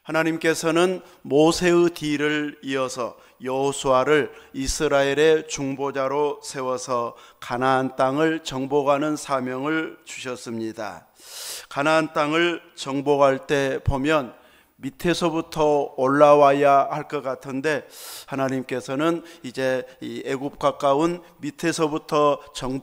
하나님께서는 모세의 뒤를 이어서 여호수아를 이스라엘의 중보자로 세워서 가나안 땅을 정복하는 사명을 주셨습니다. 가나안 땅을 정복할 때 보면 밑에서부터 올라와야 할 것 같은데, 하나님께서는 이제 이 애굽 가까운 밑에서부터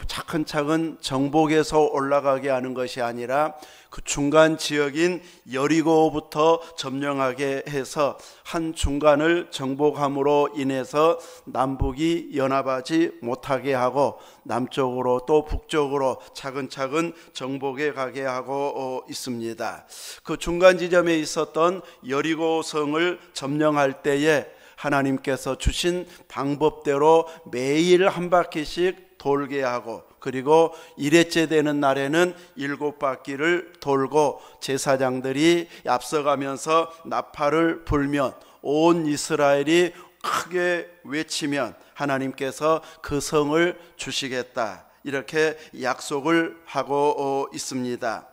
차근차근 정복해서 올라가게 하는 것이 아니라 그 중간 지역인 여리고부터 점령하게 해서 한 중간을 정복함으로 인해서 남북이 연합하지 못하게 하고 남쪽으로 또 북쪽으로 차근차근 정복해 가게 하고 있습니다. 그 중간 지점에 있었던 여리고성을 점령할 때에 하나님께서 주신 방법대로 매일 한 바퀴씩 돌게 하고, 그리고 1회째 되는 날에는 7바퀴를 돌고 제사장들이 앞서가면서 나팔을 불면 온 이스라엘이 크게 외치면 하나님께서 그 성을 주시겠다, 이렇게 약속을 하고 있습니다.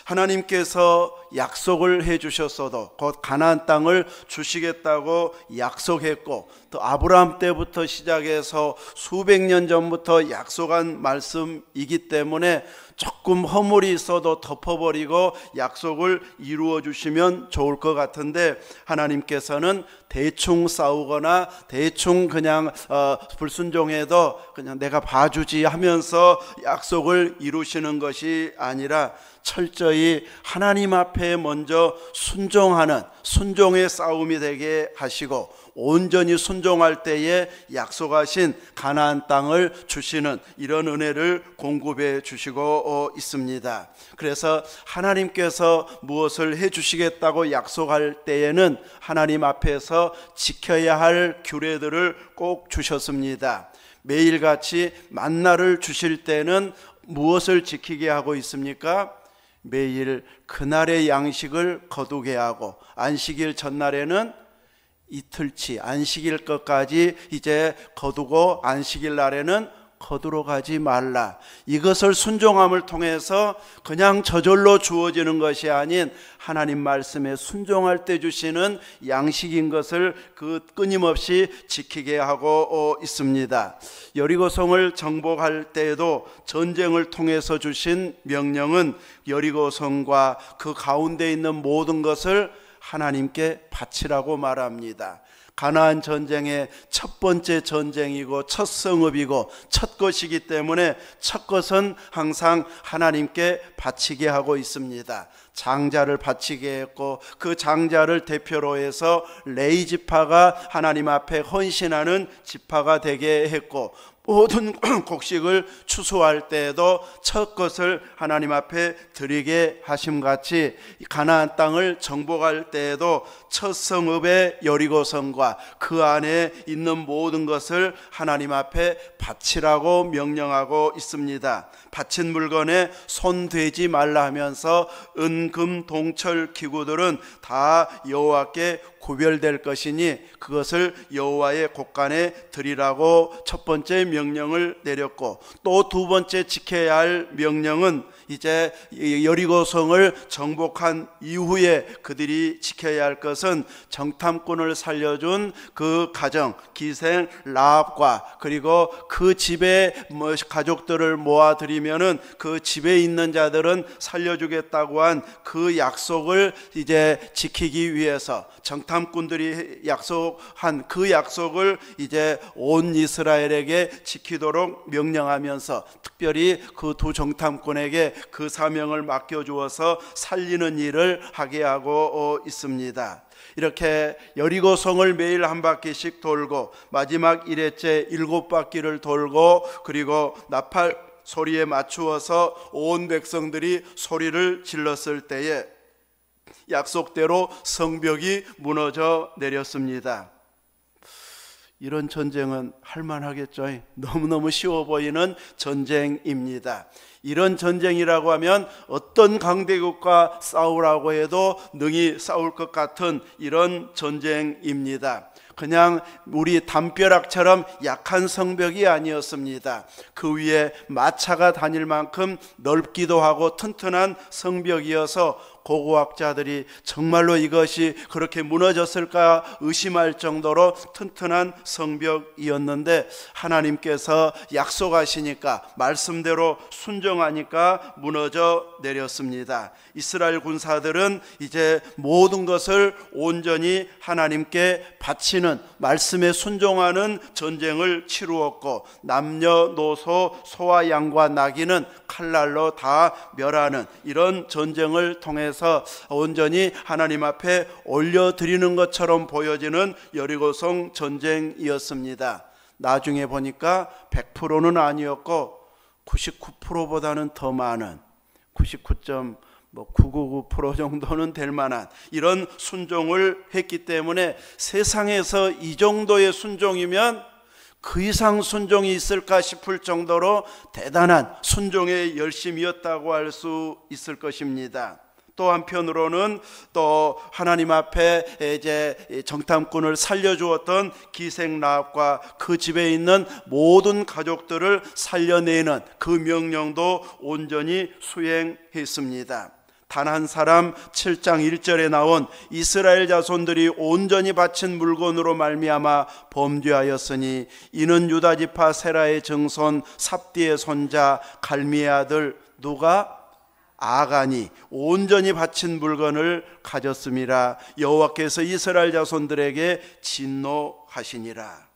하나님께서 약속을 해주셨어도 곧 가나안 땅을 주시겠다고 약속했고, 또 아브라함 때부터 시작해서 수백 년 전부터 약속한 말씀이기 때문에 조금 허물이 있어도 덮어버리고 약속을 이루어 주시면 좋을 것 같은데, 하나님께서는 대충 싸우거나 대충 그냥 불순종해도 그냥 내가 봐주지 하면서 약속을 이루시는 것이 아니라 철저히 하나님 앞에 먼저 순종하는 순종의 싸움이 되게 하시고, 온전히 순종할 때에 약속하신 가나안 땅을 주시는 이런 은혜를 공급해 주시고 있습니다. 그래서 하나님께서 무엇을 해 주시겠다고 약속할 때에는 하나님 앞에서 지켜야 할 규례들을 꼭 주셨습니다. 매일같이 만나를 주실 때는 무엇을 지키게 하고 있습니까? 매일 그날의 양식을 거두게 하고, 안식일 전날에는 이틀치 안식일 것까지 이제 거두고 안식일 날에는 거두러 가지 말라. 이것을 순종함을 통해서 그냥 저절로 주어지는 것이 아닌 하나님 말씀에 순종할 때 주시는 양식인 것을 끊임없이 지키게 하고 있습니다. 여리고성을 정복할 때에도 전쟁을 통해서 주신 명령은 여리고성과 그 가운데 있는 모든 것을 하나님께 바치라고 말합니다. 가나안 전쟁의 첫 번째 전쟁이고 첫 성읍이고 첫 것이기 때문에 첫 것은 항상 하나님께 바치게 하고 있습니다. 장자를 바치게 했고, 그 장자를 대표로 해서 레위 지파가 하나님 앞에 헌신하는 지파가 되게 했고, 모든 곡식을 추수할 때에도 첫 것을 하나님 앞에 드리게 하심같이 가나안 땅을 정복할 때에도 첫 성읍의 여리고성과 그 안에 있는 모든 것을 하나님 앞에 바치라고 명령하고 있습니다. 바친 물건에 손대지 말라 하면서 은금 동철 기구들은 다 여호와께 구별될 것이니 그것을 여호와의 곳간에 드리라고 첫 번째 명령을 내렸고, 또 두 번째 지켜야 할 명령은 이제 여리고성을 정복한 이후에 그들이 지켜야 할 것은 정탐꾼을 살려준 그 가정 기생 라합과, 그리고 그 집에 가족들을 모아들이면은 그 집에 있는 자들은 살려주겠다고 한 그 약속을 이제 지키기 위해서 정탐꾼들이 약속한 그 약속을 이제 온 이스라엘에게 지키도록 명령하면서 특별히 그 두 정탐꾼에게 그 사명을 맡겨주어서 살리는 일을 하게 하고 있습니다. 이렇게 여리고성을 매일 한 바퀴씩 돌고 마지막 1회째 7바퀴를 돌고, 그리고 나팔 소리에 맞추어서 온 백성들이 소리를 질렀을 때에 약속대로 성벽이 무너져 내렸습니다. 이런 전쟁은 할만하겠죠. 너무너무 쉬워 보이는 전쟁입니다. 이런 전쟁이라고 하면 어떤 강대국과 싸우라고 해도 능히 싸울 것 같은 이런 전쟁입니다. 그냥 우리 담벼락처럼 약한 성벽이 아니었습니다. 그 위에 마차가 다닐 만큼 넓기도 하고 튼튼한 성벽이어서 고고학자들이 정말로 이것이 그렇게 무너졌을까 의심할 정도로 튼튼한 성벽이었는데 하나님께서 약속하시니까 말씀대로 순종하니까 무너져 내렸습니다. 이스라엘 군사들은 이제 모든 것을 온전히 하나님께 바치는 말씀에 순종하는 전쟁을 치루었고 남녀노소 소와 양과 나귀는 칼날로 다 멸하는 이런 전쟁을 통해서 온전히 하나님 앞에 올려드리는 것처럼 보여지는 여리고성 전쟁이었습니다. 나중에 보니까 100%는 아니었고 99%보다는 더 많은 99.999% 정도는 될 만한 이런 순종을 했기 때문에 세상에서 이 정도의 순종이면 그 이상 순종이 있을까 싶을 정도로 대단한 순종의 열심이었다고 할 수 있을 것입니다. 또 한편으로는 또 하나님 앞에 이제 정탐꾼을 살려주었던 기생 라합과 그 집에 있는 모든 가족들을 살려내는 그 명령도 온전히 수행했습니다. 단 한 사람 7장 1절에 나온 이스라엘 자손들이 온전히 바친 물건으로 말미암아 범죄하였으니 이는 유다 지파 세라의 증손 삽디의 손자 갈미의 아들 누가 아간이 온전히 바친 물건을 가졌음이라 여호와께서 이스라엘 자손들에게 진노하시니라.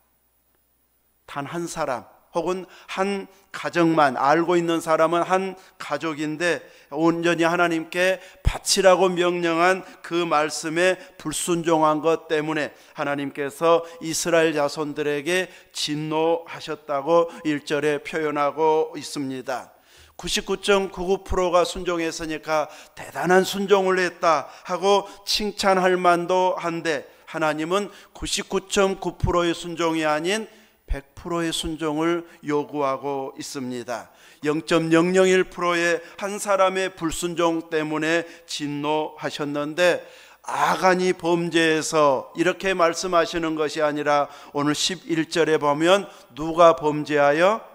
단 한 사람 혹은 한 가정만 알고 있는 사람은 한 가족인데 온전히 하나님께 바치라고 명령한 그 말씀에 불순종한 것 때문에 하나님께서 이스라엘 자손들에게 진노하셨다고 1절에 표현하고 있습니다. 99.99%가 순종했으니까 대단한 순종을 했다 하고 칭찬할 만도 한데 하나님은 99.9%의 순종이 아닌 100%의 순종을 요구하고 있습니다. 0.001%의 한 사람의 불순종 때문에 진노하셨는데 아간이 범죄해서 이렇게 말씀하시는 것이 아니라 오늘 11절에 보면 누가 범죄하여?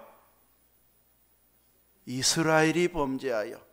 이스라엘이 범죄하여.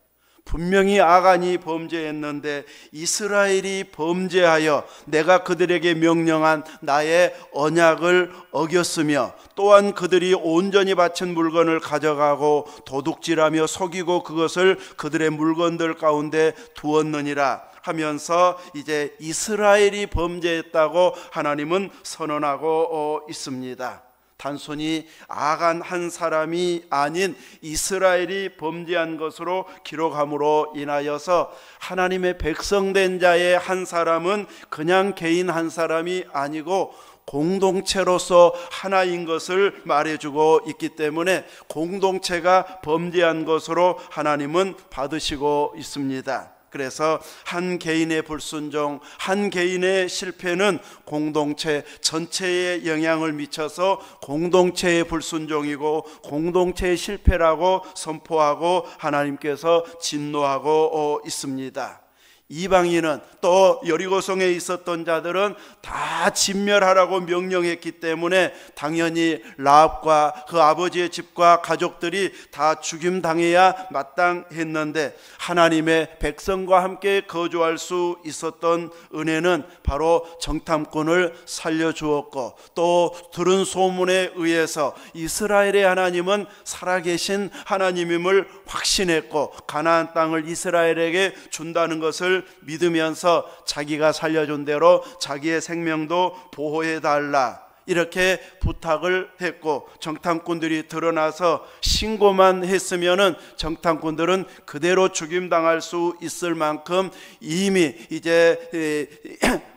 분명히 아간이 범죄했는데 이스라엘이 범죄하여 내가 그들에게 명령한 나의 언약을 어겼으며 또한 그들이 온전히 바친 물건을 가져가고 도둑질하며 속이고 그것을 그들의 물건들 가운데 두었느니라 하면서 이제 이스라엘이 범죄했다고 하나님은 선언하고 있습니다. 단순히 아간 한 사람이 아닌 이스라엘이 범죄한 것으로 기록함으로 인하여서 하나님의 백성된 자의 한 사람은 그냥 개인 한 사람이 아니고 공동체로서 하나인 것을 말해주고 있기 때문에 공동체가 범죄한 것으로 하나님은 받으시고 있습니다. 그래서 한 개인의 불순종, 한 개인의 실패는 공동체 전체에 영향을 미쳐서 공동체의 불순종이고 공동체의 실패라고 선포하고 하나님께서 진노하고 있습니다. 이방인은 또 여리고성에 있었던 자들은 다 진멸하라고 명령했기 때문에 당연히 라합과 그 아버지의 집과 가족들이 다 죽임당해야 마땅했는데 하나님의 백성과 함께 거주할 수 있었던 은혜는 바로 정탐꾼을 살려주었고 또 들은 소문에 의해서 이스라엘의 하나님은 살아계신 하나님임을 확신했고 가나안 땅을 이스라엘에게 준다는 것을 믿으면서 자기가 살려준 대로 자기의 생명도 보호해달라 이렇게 부탁을 했고 정탐꾼들이 드러나서 신고만 했으면은 정탐꾼들은 그대로 죽임당할 수 있을 만큼 이미 이제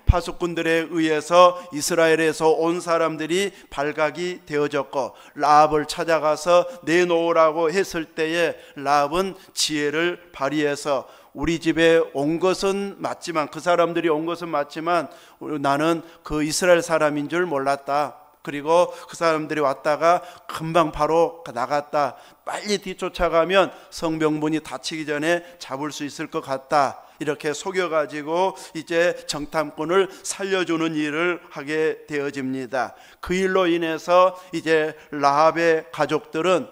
파수꾼들에 의해서 이스라엘에서 온 사람들이 발각이 되어졌고 라합을 찾아가서 내놓으라고 했을 때에 라합은 지혜를 발휘해서 우리 집에 온 것은 맞지만 그 사람들이 온 것은 맞지만 나는 그 이스라엘 사람인 줄 몰랐다. 그리고 그 사람들이 왔다가 금방 바로 나갔다. 빨리 뒤쫓아가면 성병분이 다치기 전에 잡을 수 있을 것 같다. 이렇게 속여가지고 이제 정탐꾼을 살려주는 일을 하게 되어집니다. 그 일로 인해서 이제 라합의 가족들은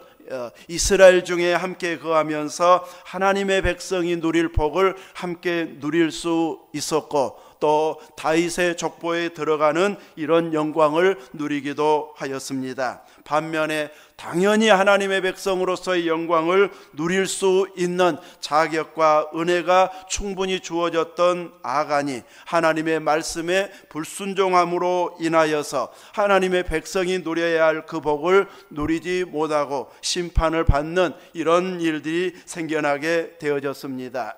이스라엘 중에 함께 거하면서 하나님의 백성이 누릴 복을 함께 누릴 수 있었고, 또 다윗의 족보에 들어가는 이런 영광을 누리기도 하였습니다. 반면에 당연히 하나님의 백성으로서의 영광을 누릴 수 있는 자격과 은혜가 충분히 주어졌던 아간이 하나님의 말씀에 불순종함으로 인하여서 하나님의 백성이 누려야 할 그 복을 누리지 못하고 심판을 받는 이런 일들이 생겨나게 되어졌습니다.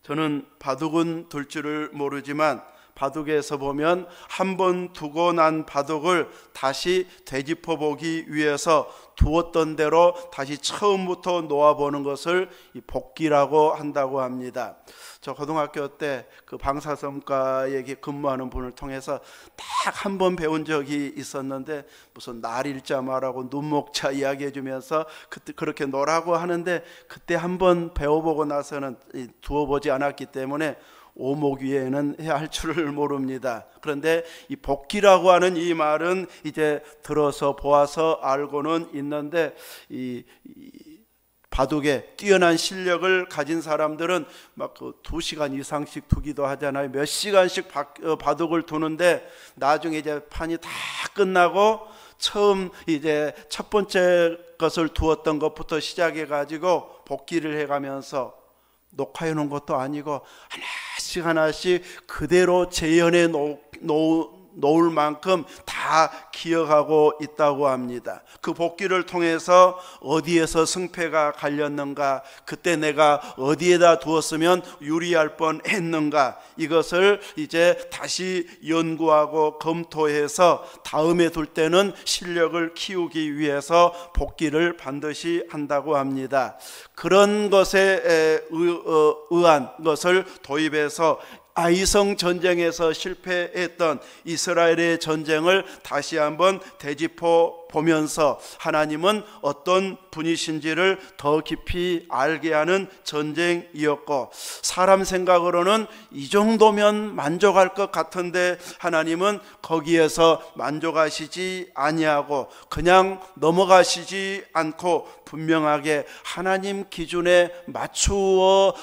저는 바둑은 둘 줄을 모르지만 바둑에서 보면 한 번 두고 난 바둑을 다시 되짚어 보기 위해서 두었던 대로 다시 처음부터 놓아보는 것을 복기라고 한다고 합니다. 저 고등학교 때 그 방사선과에 근무하는 분을 통해서 딱 한 번 배운 적이 있었는데, 무슨 날일자마라고 눈목자 이야기해 주면서 그때 그렇게 놓으라고 하는데, 그때 한 번 배워보고 나서는 두어보지 않았기 때문에 오목 위에는 해야 할 줄을 모릅니다. 그런데 이 복기라고 하는 이 말은 이제 들어서 보아서 알고는 있는데, 이 바둑에 뛰어난 실력을 가진 사람들은 막 2시간 이상씩 두기도 하잖아요. 몇 시간씩 바둑을 두는데, 나중에 이제 판이 다 끝나고 처음 이제 첫 번째 것을 두었던 것부터 시작해 가지고 복기를 해가면서 녹화해 놓은 것도 아니고 하나씩 그대로 재현해 놓을 만큼 다 기억하고 있다고 합니다. 그 복기를 통해서 어디에서 승패가 갈렸는가, 그때 내가 어디에다 두었으면 유리할 뻔했는가, 이것을 이제 다시 연구하고 검토해서 다음에 둘 때는 실력을 키우기 위해서 복기를 반드시 한다고 합니다. 그런 것에 의한 것을 도입해서 아이성 전쟁에서 실패했던 이스라엘의 전쟁을 다시 한번 되짚어 보면서 하나님은 어떤 분이신지를 더 깊이 알게 하는 전쟁이었고, 사람 생각으로는 이 정도면 만족할 것 같은데 하나님은 거기에서 만족하시지 아니하고 그냥 넘어가시지 않고 분명하게 하나님 기준에 맞추어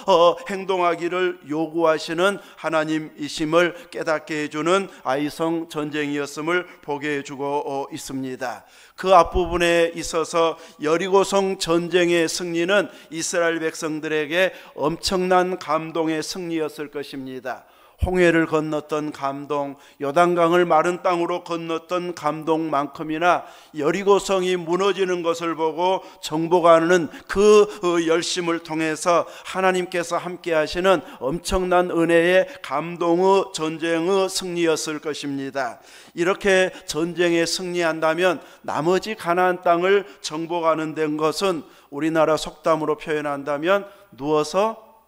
행동하기를 요구하시는 하나님이심을 깨닫게 해주는 아이성 전쟁이었음을 보게 해주고 있습니다. 그 앞부분에 있어서 여리고성 전쟁의 승리는 이스라엘 백성들에게 엄청난 감동의 승리였을 것입니다. 홍해를 건넜던 감동, 요단강을 마른 땅으로 건넜던 감동만큼이나 여리고성이 무너지는 것을 보고 정복하는 그 열심을 통해서 하나님께서 함께 하시는 엄청난 은혜의 감동의 전쟁의 승리였을 것입니다. 이렇게 전쟁에 승리한다면 나머지 가나안 땅을 정복하는 된 것은 우리나라 속담으로 표현한다면 누워서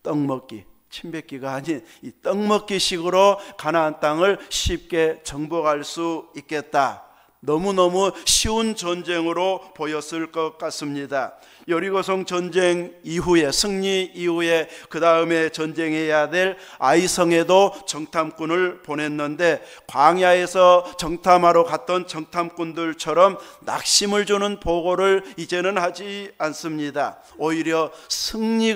떡 먹기, 침뱉기가 아닌 이 떡먹기 식으로 가나안 땅을 쉽게 정복할 수 있겠다. 너무너무 쉬운 전쟁으로 보였을 것 같습니다. 여리고성 전쟁 이후에, 승리 이후에 그 다음에 전쟁해야 될 아이성에도 정탐꾼을 보냈는데, 광야에서 정탐하러 갔던 정탐꾼들처럼 낙심을 주는 보고를 이제는 하지 않습니다. 오히려 승리의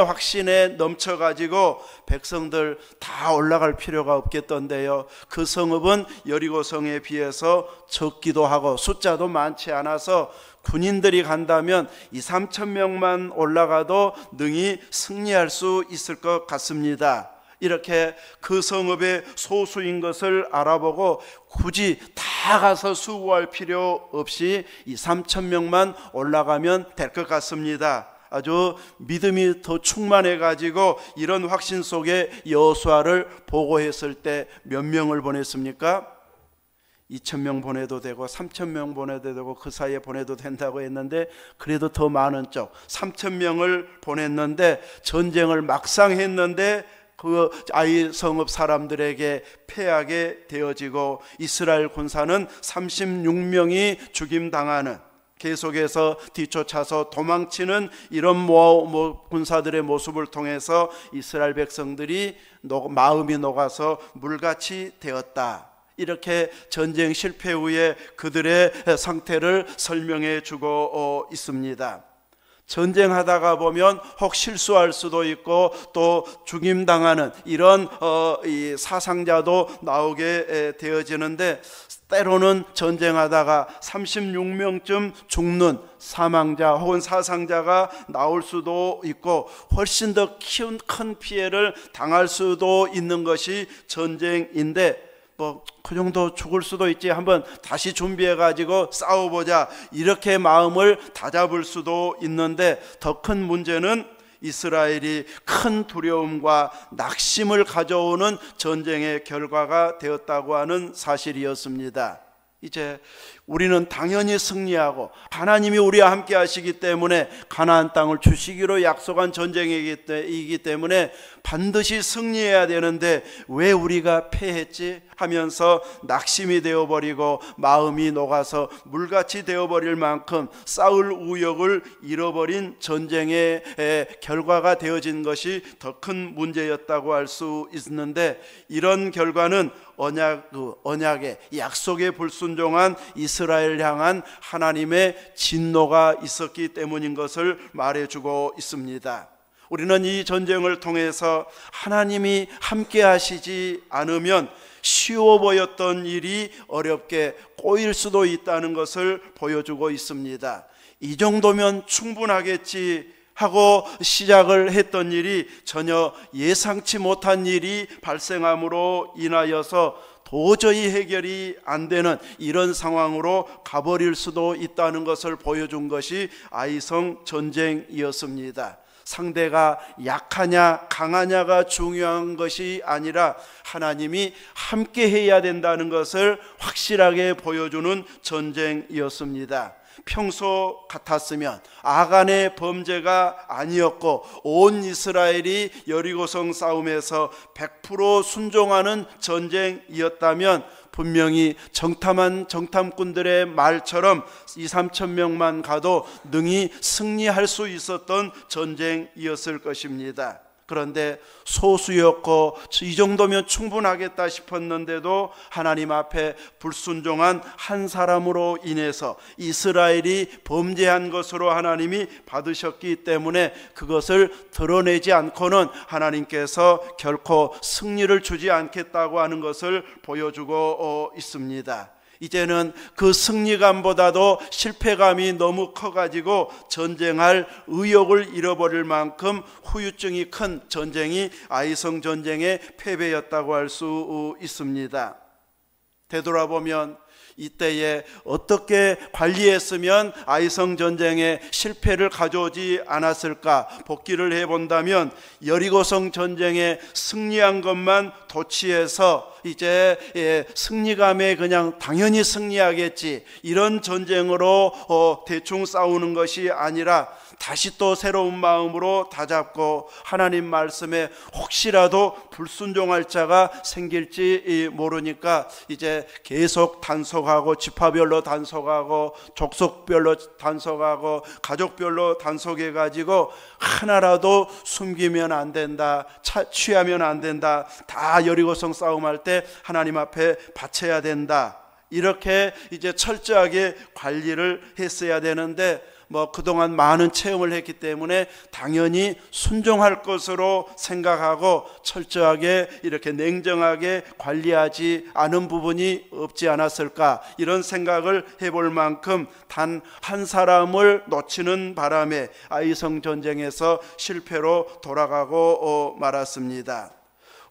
확신에 넘쳐가지고 백성들 다 올라갈 필요가 없겠던데요, 그 성읍은 여리고성에 비해서 적기도 하고 숫자도 많지 않아서 군인들이 간다면 2-3천 명만 올라가도 능히 승리할 수 있을 것 같습니다. 이렇게 그 성읍의 소수인 것을 알아보고 굳이 다 가서 수고할 필요 없이 2-3천 명만 올라가면 될 것 같습니다. 아주 믿음이 더 충만해 가지고 이런 확신 속에 여호수아를 보고했을 때 몇 명을 보냈습니까? 2,000명 보내도 되고 3,000명 보내도 되고 그 사이에 보내도 된다고 했는데, 그래도 더 많은 쪽 3,000명을 보냈는데, 전쟁을 막상 했는데 그 아이 성읍 사람들에게 패하게 되어지고 이스라엘 군사는 36명이 죽임당하는, 계속해서 뒤쫓아서 도망치는 이런 군사들의 모습을 통해서 이스라엘 백성들이 마음이 녹아서 물같이 되었다. 이렇게 전쟁 실패 후에 그들의 상태를 설명해 주고 있습니다. 전쟁하다가 보면 혹 실수할 수도 있고 또 죽임당하는 이런 이 사상자도 나오게 되어지는데, 때로는 전쟁하다가 36명쯤 죽는 사망자 혹은 사상자가 나올 수도 있고 훨씬 더 큰 피해를 당할 수도 있는 것이 전쟁인데, 그 정도 죽을 수도 있지, 한번 다시 준비해 가지고 싸워보자, 이렇게 마음을 다잡을 수도 있는데, 더 큰 문제는 이스라엘이 큰 두려움과 낙심을 가져오는 전쟁의 결과가 되었다고 하는 사실이었습니다. 이제 우리는 당연히 승리하고 하나님이 우리와 함께 하시기 때문에 가나안 땅을 주시기로 약속한 전쟁이기 때문에 반드시 승리해야 되는데 왜 우리가 패했지 하면서 낙심이 되어버리고 마음이 녹아서 물같이 되어버릴 만큼 싸울 우욕을 잃어버린 전쟁의 결과가 되어진 것이 더 큰 문제였다고 할 수 있는데, 이런 결과는 언약의 약속에 불순종한 이스라엘 향한 하나님의 진노가 있었기 때문인 것을 말해주고 있습니다. 우리는 이 전쟁을 통해서 하나님이 함께 하시지 않으면 쉬워 보였던 일이 어렵게 꼬일 수도 있다는 것을 보여주고 있습니다. 이 정도면 충분하겠지 하고 시작을 했던 일이 전혀 예상치 못한 일이 발생함으로 인하여서 도저히 해결이 안 되는 이런 상황으로 가버릴 수도 있다는 것을 보여준 것이 아이성 전쟁이었습니다. 상대가 약하냐 강하냐가 중요한 것이 아니라 하나님이 함께 해야 된다는 것을 확실하게 보여주는 전쟁이었습니다. 평소 같았으면 아간의 범죄가 아니었고 온 이스라엘이 여리고성 싸움에서 100% 순종하는 전쟁이었다면 분명히 정탐한 정탐꾼들의 말처럼 2-3천 명만 가도 능히 승리할 수 있었던 전쟁이었을 것입니다. 그런데 소수였고 이 정도면 충분하겠다 싶었는데도 하나님 앞에 불순종한 한 사람으로 인해서 이스라엘이 범죄한 것으로 하나님이 받으셨기 때문에 그것을 드러내지 않고는 하나님께서 결코 승리를 주지 않겠다고 하는 것을 보여주고 있습니다. 이제는 그 승리감보다도 실패감이 너무 커가지고 전쟁할 의욕을 잃어버릴 만큼 후유증이 큰 전쟁이 아이성 전쟁의 패배였다고 할 수 있습니다. 되돌아보면 이때에 어떻게 관리했으면 아이성 전쟁에 실패를 가져오지 않았을까 복기를 해본다면, 여리고성 전쟁에 승리한 것만 도취해서 이제 승리감에 그냥 당연히 승리하겠지 이런 전쟁으로 대충 싸우는 것이 아니라 다시 또 새로운 마음으로 다잡고 하나님 말씀에 혹시라도 불순종할 자가 생길지 모르니까 이제 계속 단속하고 지파별로 단속하고 족속별로 단속하고 가족별로 단속해 가지고 하나라도 숨기면 안 된다, 취하면 안 된다, 다 여리고성 싸움할 때 하나님 앞에 바쳐야 된다, 이렇게 이제 철저하게 관리를 했어야 되는데 그동안 많은 체험을 했기 때문에 당연히 순종할 것으로 생각하고 철저하게 이렇게 냉정하게 관리하지 않은 부분이 없지 않았을까, 이런 생각을 해볼 만큼 단 한 사람을 놓치는 바람에 아이성 전쟁에서 실패로 돌아가고 말았습니다.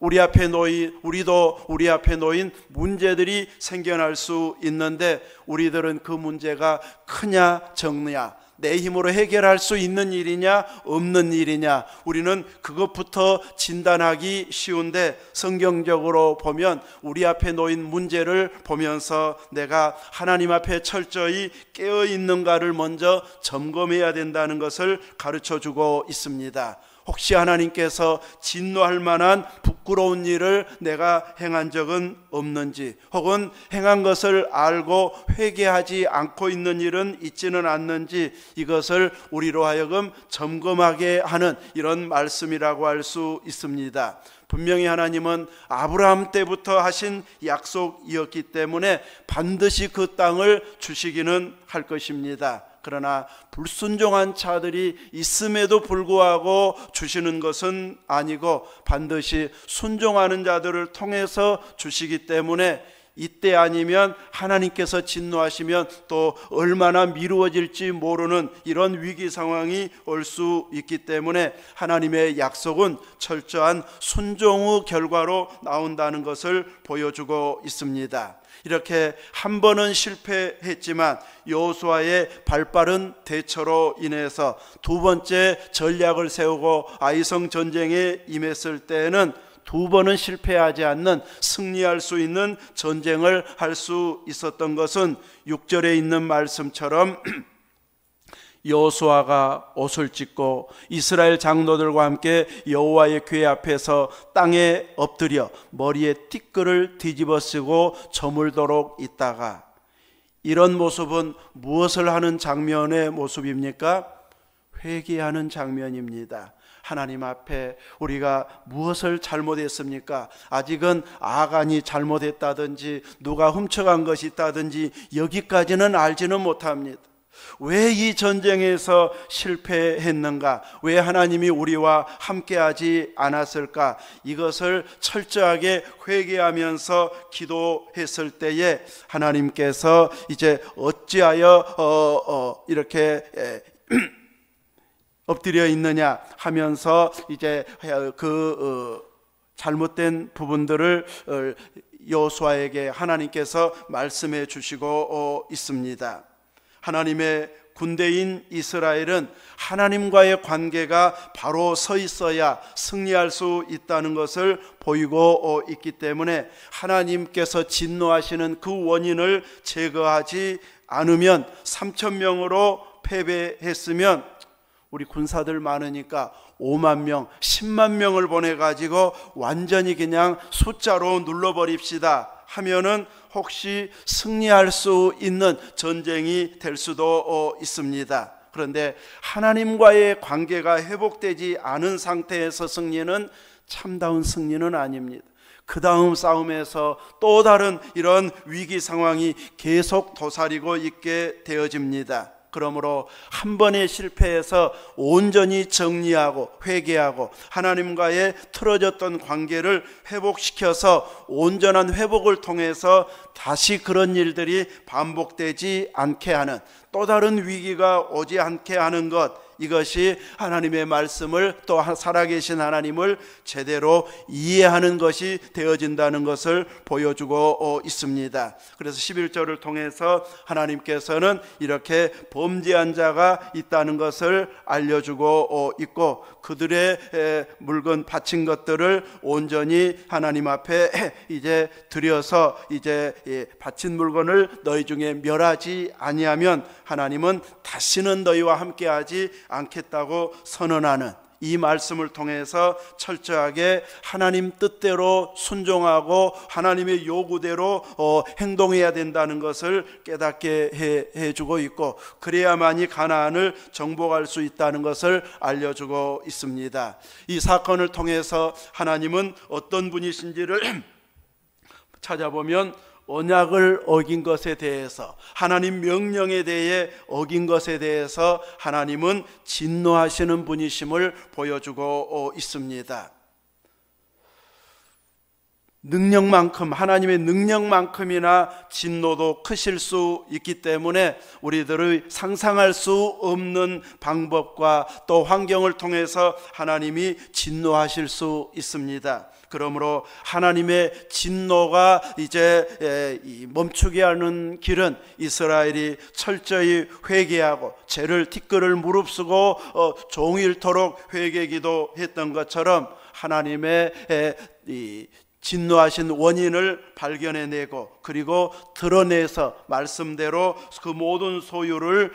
우리도 우리 앞에 놓인 문제들이 생겨날 수 있는데 우리들은 그 문제가 크냐 적느냐, 내 힘으로 해결할 수 있는 일이냐 없는 일이냐, 우리는 그것부터 진단하기 쉬운데 성경적으로 보면 우리 앞에 놓인 문제를 보면서 내가 하나님 앞에 철저히 깨어 있는가를 먼저 점검해야 된다는 것을 가르쳐 주고 있습니다. 혹시 하나님께서 진노할 만한 부끄러운 일을 내가 행한 적은 없는지, 혹은 행한 것을 알고 회개하지 않고 있는 일은 있지는 않는지, 이것을 우리로 하여금 점검하게 하는 이런 말씀이라고 할 수 있습니다. 분명히 하나님은 아브라함 때부터 하신 약속이었기 때문에 반드시 그 땅을 주시기는 할 것입니다. 그러나 불순종한 자들이 있음에도 불구하고 주시는 것은 아니고 반드시 순종하는 자들을 통해서 주시기 때문에 이때 아니면 하나님께서 진노하시면 또 얼마나 미루어질지 모르는 이런 위기 상황이 올 수 있기 때문에 하나님의 약속은 철저한 순종의 결과로 나온다는 것을 보여주고 있습니다. 이렇게 한 번은 실패했지만 여호수아의 발빠른 대처로 인해서 두 번째 전략을 세우고 아이성 전쟁에 임했을 때에는 두 번은 실패하지 않는 승리할 수 있는 전쟁을 할 수 있었던 것은 6절에 있는 말씀처럼 여호수아가 옷을 찢고 이스라엘 장로들과 함께 여호와의 궤 앞에서 땅에 엎드려 머리에 티끌을 뒤집어 쓰고 저물도록 있다가, 이런 모습은 무엇을 하는 장면의 모습입니까? 회개하는 장면입니다. 하나님 앞에 우리가 무엇을 잘못했습니까? 아직은 아간이 잘못했다든지 누가 훔쳐간 것이 있다든지 여기까지는 알지는 못합니다. 왜 이 전쟁에서 실패했는가? 왜 하나님이 우리와 함께하지 않았을까? 이것을 철저하게 회개하면서 기도했을 때에 하나님께서 이제 어찌하여 이렇게 엎드려 있느냐 하면서 이제 잘못된 부분들을 여호수아에게 하나님께서 말씀해 주시고 있습니다. 하나님의 군대인 이스라엘은 하나님과의 관계가 바로 서 있어야 승리할 수 있다는 것을 보이고 있기 때문에 하나님께서 진노하시는 그 원인을 제거하지 않으면 3,000명으로 패배했으면 우리 군사들 많으니까 5만 명, 10만 명을 보내가지고 완전히 그냥 숫자로 눌러버립시다 하면은 혹시 승리할 수 있는 전쟁이 될 수도 있습니다. 그런데 하나님과의 관계가 회복되지 않은 상태에서 승리는 참다운 승리는 아닙니다. 그 다음 싸움에서 또 다른 이런 위기 상황이 계속 도사리고 있게 되어집니다. 그러므로 한 번의 실패에서 온전히 정리하고 회개하고 하나님과의 틀어졌던 관계를 회복시켜서 온전한 회복을 통해서 다시 그런 일들이 반복되지 않게 하는, 또 다른 위기가 오지 않게 하는 것, 이것이 하나님의 말씀을 또 살아계신 하나님을 제대로 이해하는 것이 되어진다는 것을 보여주고 있습니다. 그래서 11절을 통해서 하나님께서는 이렇게 범죄한 자가 있다는 것을 알려주고 있고, 그들의 물건 바친 것들을 온전히 하나님 앞에 이제 드려서 이제 바친 물건을 너희 중에 멸하지 아니하면 하나님은 다시는 너희와 함께하지 않겠다고 선언하는 이 말씀을 통해서 철저하게 하나님 뜻대로 순종하고 하나님의 요구대로 행동해야 된다는 것을 깨닫게 해주고 있고, 그래야만이 가나안을 정복할 수 있다는 것을 알려주고 있습니다. 이 사건을 통해서 하나님은 어떤 분이신지를 찾아보면 언약을 어긴 것에 대해서, 하나님 명령에 대해 어긴 것에 대해서 하나님은 진노하시는 분이심을 보여주고 있습니다. 능력만큼, 하나님의 능력만큼이나 진노도 크실 수 있기 때문에 우리들의 상상할 수 없는 방법과 또 환경을 통해서 하나님이 진노하실 수 있습니다. 그러므로 하나님의 진노가 이제 멈추게 하는 길은 이스라엘이 철저히 회개하고 죄를 티끌을 무릅쓰고 종일토록 회개기도 했던 것처럼 하나님의 진노하신 원인을 발견해내고 그리고 드러내서 말씀대로 그 모든 소유를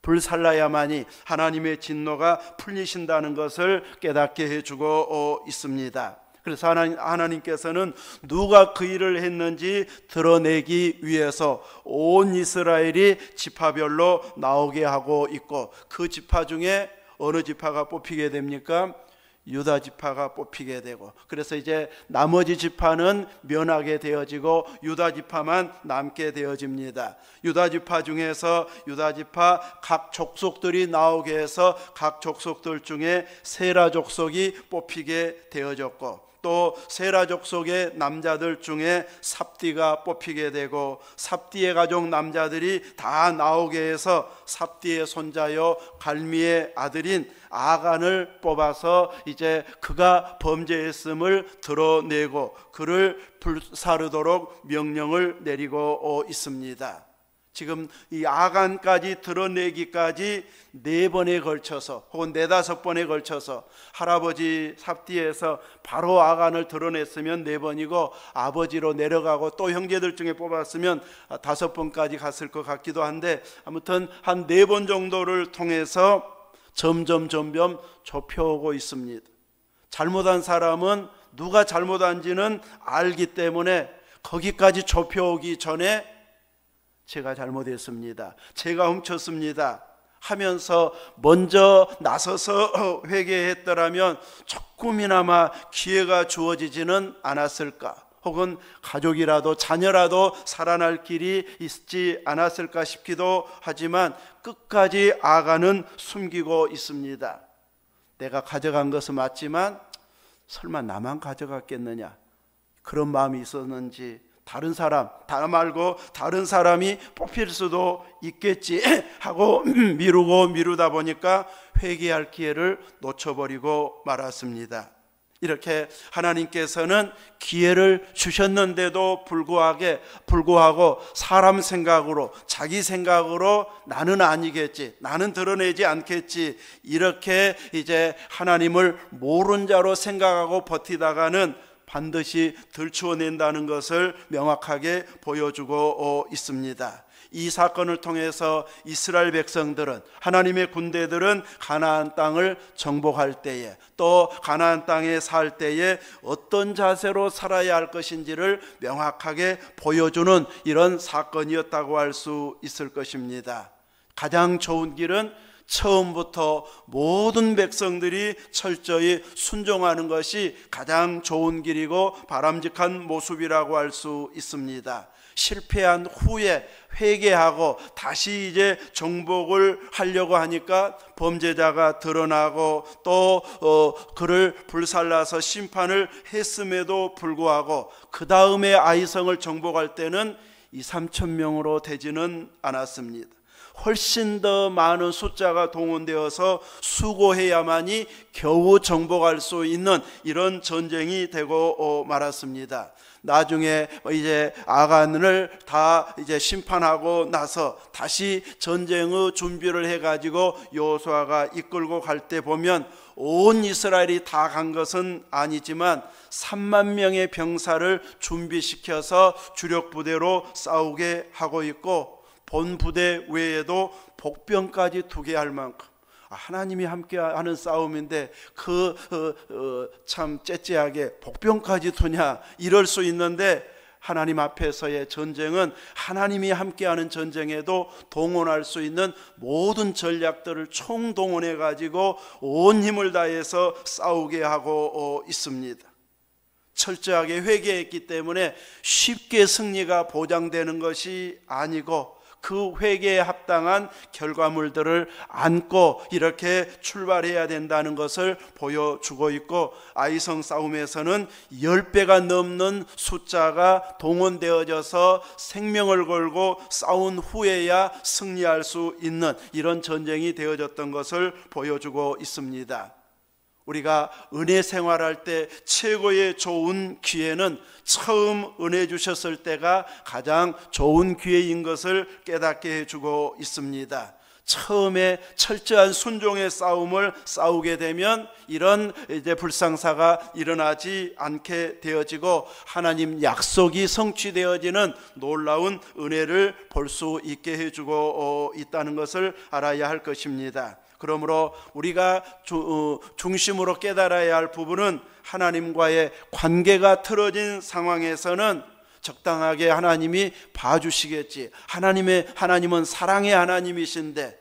불살라야만이 하나님의 진노가 풀리신다는 것을 깨닫게 해주고 있습니다. 그래서 하나님께서는 누가 그 일을 했는지 드러내기 위해서 온 이스라엘이 지파별로 나오게 하고 있고, 그 지파 중에 어느 지파가 뽑히게 됩니까? 유다 지파가 뽑히게 되고, 그래서 이제 나머지 지파는 면하게 되어지고 유다 지파만 남게 되어집니다. 유다 지파 중에서 유다 지파 각 족속들이 나오게 해서 각 족속들 중에 세라 족속이 뽑히게 되어졌고, 또 세라 족속의 남자들 중에 삽디가 뽑히게 되고, 삽디의 가족 남자들이 다 나오게 해서 삽디의 손자요 갈미의 아들인 아간을 뽑아서 이제 그가 범죄했음을 드러내고 그를 불사르도록 명령을 내리고 있습니다. 지금 이 아간까지 드러내기까지 4번에 걸쳐서 혹은 4-5번에 걸쳐서, 할아버지 삽디에서 바로 아간을 드러냈으면 4번이고 아버지로 내려가고 또 형제들 중에 뽑았으면 5번까지 갔을 것 같기도 한데, 아무튼 한 4번 정도를 통해서 점점 좁혀오고 있습니다. 잘못한 사람은 누가 잘못한지는 알기 때문에 거기까지 좁혀오기 전에 제가 잘못했습니다, 제가 훔쳤습니다 하면서 먼저 나서서 회개했더라면 조금이나마 기회가 주어지지는 않았을까, 혹은 가족이라도 자녀라도 살아날 길이 있지 않았을까 싶기도 하지만 끝까지 아간은 숨기고 있습니다. 내가 가져간 것은 맞지만 설마 나만 가져갔겠느냐, 그런 마음이 있었는지, 다른 사람, 나 말고 다른 사람이 뽑힐 수도 있겠지 하고 미루다 보니까 회개할 기회를 놓쳐버리고 말았습니다. 이렇게 하나님께서는 기회를 주셨는데도 불구하고 사람 생각으로, 자기 생각으로 나는 아니겠지, 나는 드러내지 않겠지, 이렇게 이제 하나님을 모른 자로 생각하고 버티다가는 반드시 들추어낸다는 것을 명확하게 보여주고 있습니다. 이 사건을 통해서 이스라엘 백성들은, 하나님의 군대들은 가나안 땅을 정복할 때에, 또 가나안 땅에 살 때에 어떤 자세로 살아야 할 것인지를 명확하게 보여주는 이런 사건이었다고 할 수 있을 것입니다. 가장 좋은 길은 처음부터 모든 백성들이 철저히 순종하는 것이 가장 좋은 길이고 바람직한 모습이라고 할 수 있습니다. 실패한 후에 회개하고 다시 이제 정복을 하려고 하니까 범죄자가 드러나고 또 그를 불살라서 심판을 했음에도 불구하고 그 다음에 아이성을 정복할 때는 2-3천 명으로 되지는 않았습니다. 훨씬 더 많은 숫자가 동원되어서 수고해야만이 겨우 정복할 수 있는 이런 전쟁이 되고 말았습니다. 나중에 이제 아간을 다 이제 심판하고 나서 다시 전쟁의 준비를 해가지고 여호수아가 이끌고 갈 때 보면 온 이스라엘이 다 간 것은 아니지만 3만 명의 병사를 준비시켜서 주력 부대로 싸우게 하고 있고, 본 부대 외에도 복병까지 두게 할 만큼 하나님이 함께하는 싸움인데 참 째째하게 복병까지 두냐, 이럴 수 있는데 하나님 앞에서의 전쟁은 하나님이 함께하는 전쟁에도 동원할 수 있는 모든 전략들을 총동원해 가지고 온 힘을 다해서 싸우게 하고 있습니다. 철저하게 회개했기 때문에 쉽게 승리가 보장되는 것이 아니고 그 회개에 합당한 결과물들을 안고 이렇게 출발해야 된다는 것을 보여주고 있고, 아이성 싸움에서는 10배가 넘는 숫자가 동원되어져서 생명을 걸고 싸운 후에야 승리할 수 있는 이런 전쟁이 되어졌던 것을 보여주고 있습니다. 우리가 은혜 생활할 때 최고의 좋은 기회는 처음 은혜 주셨을 때가 가장 좋은 기회인 것을 깨닫게 해주고 있습니다. 처음에 철저한 순종의 싸움을 싸우게 되면 이런 이제 불상사가 일어나지 않게 되어지고 하나님 약속이 성취되어지는 놀라운 은혜를 볼 수 있게 해주고 있다는 것을 알아야 할 것입니다. 그러므로 우리가 중심으로 깨달아야 할 부분은 하나님과의 관계가 틀어진 상황에서는 적당하게 하나님이 봐주시겠지. 하나님은 사랑의 하나님이신데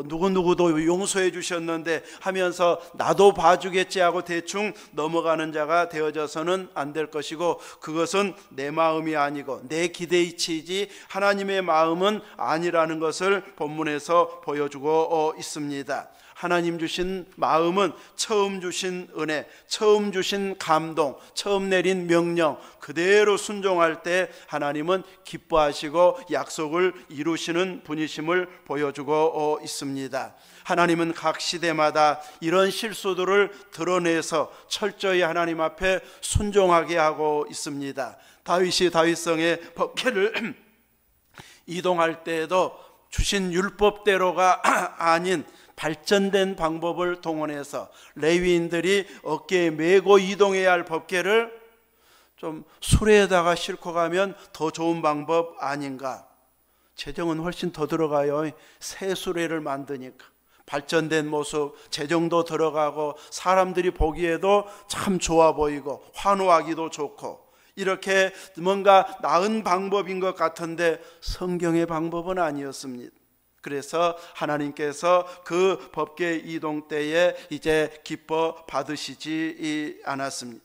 누구누구도 용서해 주셨는데 하면서 나도 봐주겠지 하고 대충 넘어가는 자가 되어져서는 안 될 것이고, 그것은 내 마음이 아니고 내 기대치이지 하나님의 마음은 아니라는 것을 본문에서 보여주고 있습니다. 하나님 주신 마음은 처음 주신 은혜, 처음 주신 감동, 처음 내린 명령 그대로 순종할 때 하나님은 기뻐하시고 약속을 이루시는 분이심을 보여주고 있습니다. 하나님은 각 시대마다 이런 실수들을 드러내서 철저히 하나님 앞에 순종하게 하고 있습니다. 다윗이 다윗성의 법궤를 이동할 때에도 주신 율법대로가 아닌 발전된 방법을 동원해서 레위인들이 어깨에 메고 이동해야 할 법궤를 좀 수레에다가 싣고 가면 더 좋은 방법 아닌가. 재정은 훨씬 더 들어가요. 새 수레를 만드니까 발전된 모습, 재정도 들어가고 사람들이 보기에도 참 좋아 보이고 환호하기도 좋고, 이렇게 뭔가 나은 방법인 것 같은데 성경의 방법은 아니었습니다. 그래서 하나님께서 그 법궤 이동 때에 이제 기뻐 받으시지 않았습니다.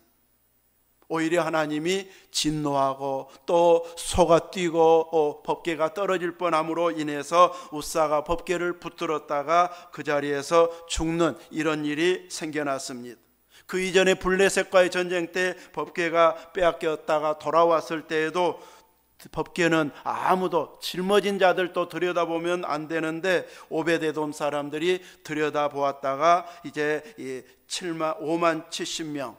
오히려 하나님이 진노하고 또 소가 뛰고 법궤가 떨어질 뻔함으로 인해서 웃사가 법궤를 붙들었다가 그 자리에서 죽는 이런 일이 생겨났습니다. 그 이전에 블레셋과의 전쟁 때 법궤가 빼앗겼다가 돌아왔을 때에도 법궤는 아무도, 짊어진 자들도 들여다보면 안 되는데 오베데돔 사람들이 들여다보았다가 이제 5만 70명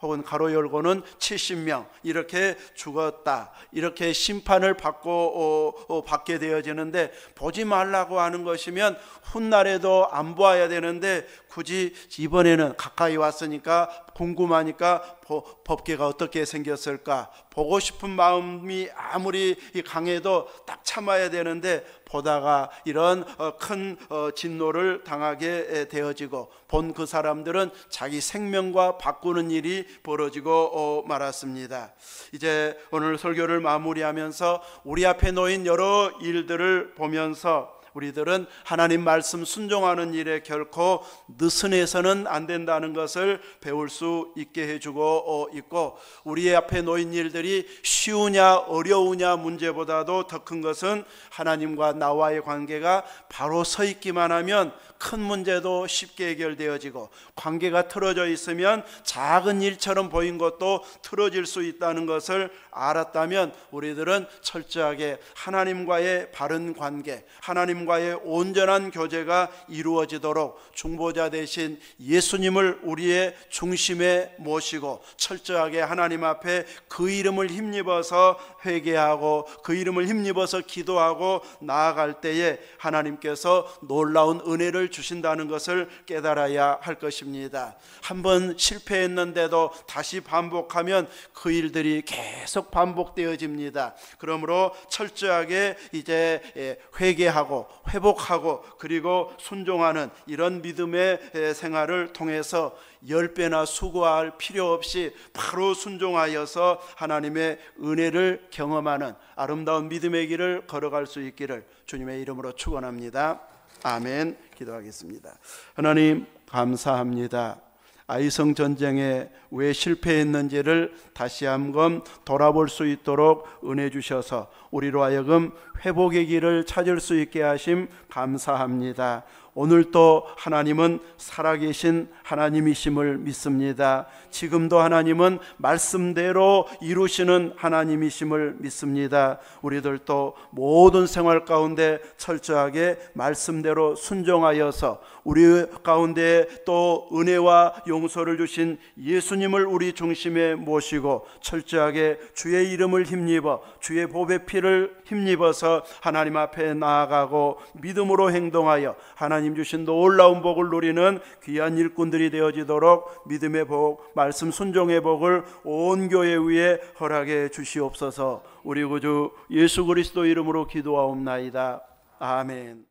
혹은 가로 열고는 70명 이렇게 죽었다, 이렇게 심판을 받게 되어지는데, 보지 말라고 하는 것이면 훗날에도 안 보아야 되는데 굳이 이번에는 가까이 왔으니까 궁금하니까 법궤가 어떻게 생겼을까 보고 싶은 마음이 아무리 강해도 딱 참아야 되는데, 보다가 이런 큰 진노를 당하게 되어지고 본 그 사람들은 자기 생명과 바꾸는 일이 벌어지고 말았습니다. 이제 오늘 설교를 마무리하면서 우리 앞에 놓인 여러 일들을 보면서 우리들은 하나님 말씀 순종하는 일에 결코 느슨해서는 안 된다는 것을 배울 수 있게 해주고 있고, 우리 앞에 놓인 일들이 쉬우냐 어려우냐 문제보다도 더 큰 것은 하나님과 나와의 관계가 바로 서 있기만 하면 큰 문제도 쉽게 해결되어지고, 관계가 틀어져 있으면 작은 일처럼 보인 것도 틀어질 수 있다는 것을 알았다면 우리들은 철저하게 하나님과의 바른 관계, 하나님과의 온전한 교제가 이루어지도록 중보자 대신 예수님을 우리의 중심에 모시고 철저하게 하나님 앞에 그 이름을 힘입어서 회개하고 그 이름을 힘입어서 기도하고 나아갈 때에 하나님께서 놀라운 은혜를 주신다는 것을 깨달아야 할 것입니다. 한번 실패했는데도 다시 반복하면 그 일들이 계속 반복되어집니다. 그러므로 철저하게 이제 회개하고 회복하고 그리고 순종하는 이런 믿음의 생활을 통해서 10배나 수고할 필요 없이 바로 순종하여서 하나님의 은혜를 경험하는 아름다운 믿음의 길을 걸어갈 수 있기를 주님의 이름으로 축원합니다. 아멘. 기도하겠습니다. 하나님 감사합니다. 아이성 전쟁에 왜 실패했는지를 다시 한번 돌아볼 수 있도록 은혜 주셔서 우리로 하여금 회복의 길을 찾을 수 있게 하심 감사합니다. 오늘도 하나님은 살아계신 하나님이심을 믿습니다. 지금도 하나님은 말씀대로 이루시는 하나님이심을 믿습니다. 우리들도 모든 생활 가운데 철저하게 말씀대로 순종하여서 우리 가운데 또 은혜와 용서를 주신 예수님을 우리 중심에 모시고 철저하게 주의 이름을 힘입어 주의 보배 피를 힘입어서 하나님 앞에 나아가고 믿음으로 행동하여 하나님 주신 놀라운 복을 누리는 귀한 일꾼들이 되어지도록 믿음의 복, 말씀 순종의 복을 온 교회 위에 허락해 주시옵소서. 우리 구주 예수 그리스도 이름으로 기도하옵나이다. 아멘.